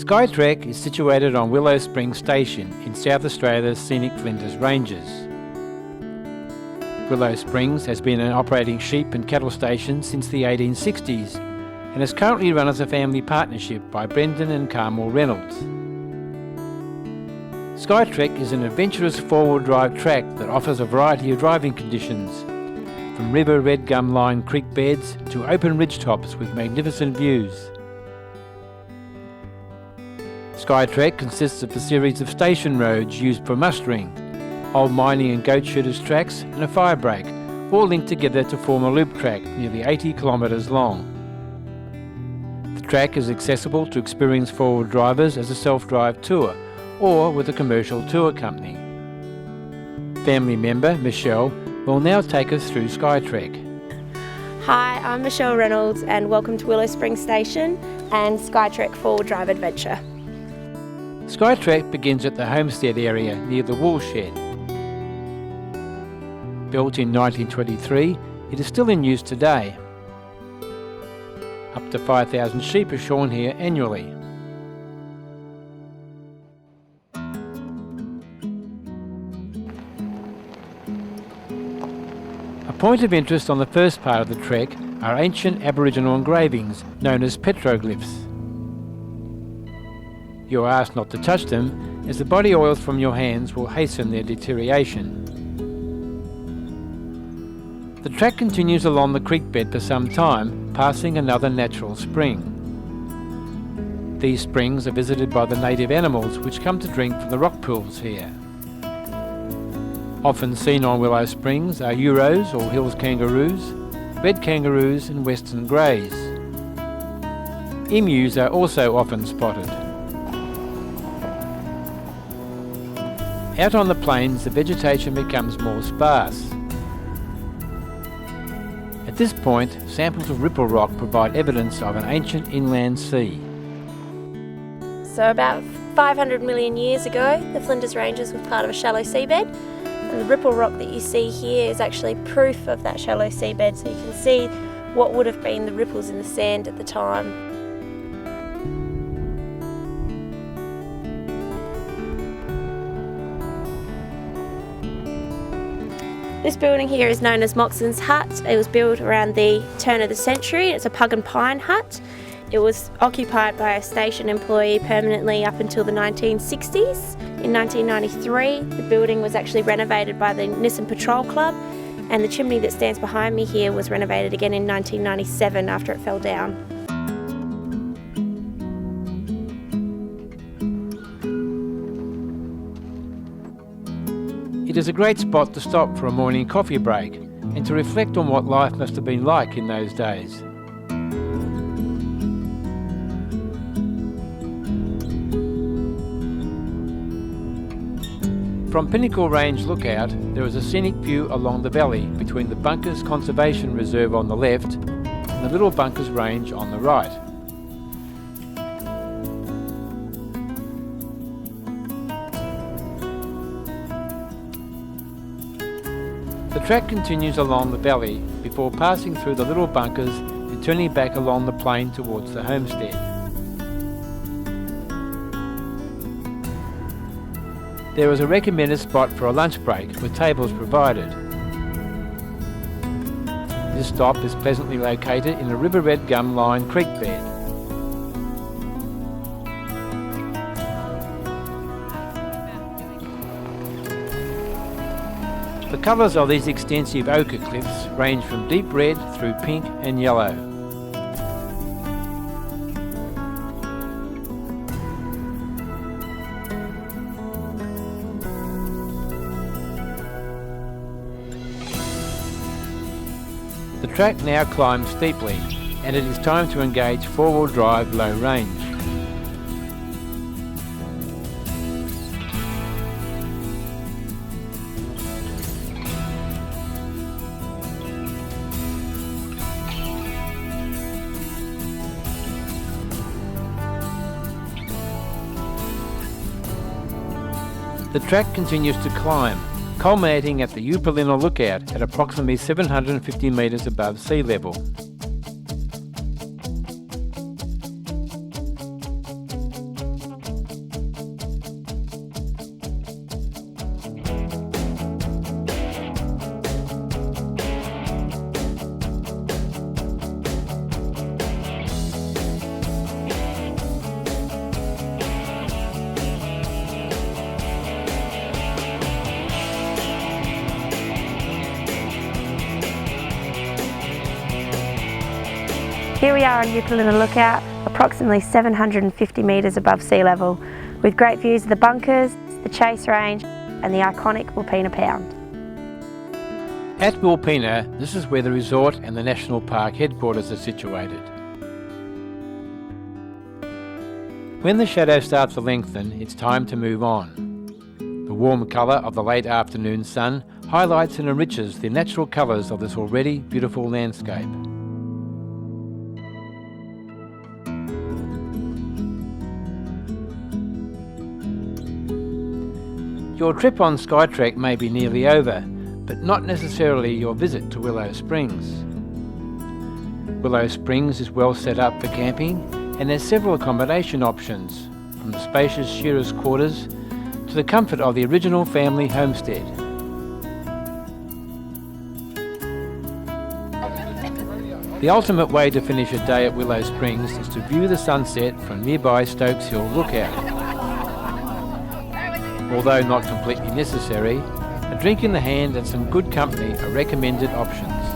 Skytrek is situated on Willow Springs Station in South Australia's scenic Flinders Ranges. Willow Springs has been an operating sheep and cattle station since the 1860s and is currently run as a family partnership by Brendan and Carmel Reynolds. Skytrek is an adventurous four-wheel drive track that offers a variety of driving conditions, from river red gum-lined creek beds to open ridge tops with magnificent views. Skytrek consists of a series of station roads used for mustering, old mining and goat shooters tracks and a fire break, all linked together to form a loop track nearly 80 kilometres long. The track is accessible to experienced four-wheel drivers as a self-drive tour or with a commercial tour company. Family member Michelle will now take us through Skytrek. Hi, I'm Michelle Reynolds and welcome to Willow Springs Station and Skytrek four-wheel drive adventure. Skytrek begins at the Homestead area near the wool shed. Built in 1923, it is still in use today. Up to 5,000 sheep are shorn here annually. A point of interest on the first part of the trek are ancient Aboriginal engravings known as petroglyphs. You are asked not to touch them, as the body oils from your hands will hasten their deterioration. The track continues along the creek bed for some time, passing another natural spring. These springs are visited by the native animals which come to drink from the rock pools here. Often seen on Willow Springs are Euros or hills kangaroos, red kangaroos and western greys. Emus are also often spotted. Out on the plains, the vegetation becomes more sparse. At this point, samples of ripple rock provide evidence of an ancient inland sea. So about 500 million years ago, the Flinders Ranges was part of a shallow seabed, and the ripple rock that you see here is actually proof of that shallow seabed, so you can see what would have been the ripples in the sand at the time. This building here is known as Moxons Hut. It was built around the turn of the century. It's a pug and pine hut. It was occupied by a station employee permanently up until the 1960s. In 1993, the building was actually renovated by the Nissan Patrol Club, and the chimney that stands behind me here was renovated again in 1997 after it fell down. It is a great spot to stop for a morning coffee break and to reflect on what life must have been like in those days. From Pinnacle Range Lookout, there is a scenic view along the valley between the Bunkers Conservation Reserve on the left and the Little Bunkers Range on the right. The track continues along the valley before passing through the Little Bunkers and turning back along the plain towards the homestead. There is a recommended spot for a lunch break with tables provided. This stop is pleasantly located in a river red gum-lined creek bed. The colours of these extensive ochre cliffs range from deep red through pink and yellow. The track now climbs steeply, and it is time to engage four-wheel drive low range. The track continues to climb, culminating at the Upliner Lookout at approximately 750 metres above sea level. Here we are on Upliner Lookout, approximately 750 metres above sea level, with great views of the bunkers, the chase range and the iconic Wilpena Pound. At Wilpena, this is where the resort and the National Park headquarters are situated. When the shadow starts to lengthen, it's time to move on. The warm colour of the late afternoon sun highlights and enriches the natural colours of this already beautiful landscape. Your trip on Skytrek may be nearly over, but not necessarily your visit to Willow Springs. Willow Springs is well set up for camping and has several accommodation options, from the spacious shearers' quarters to the comfort of the original family homestead. The ultimate way to finish a day at Willow Springs is to view the sunset from nearby Stokes Hill Lookout. Although not completely necessary, a drink in the hand and some good company are recommended options.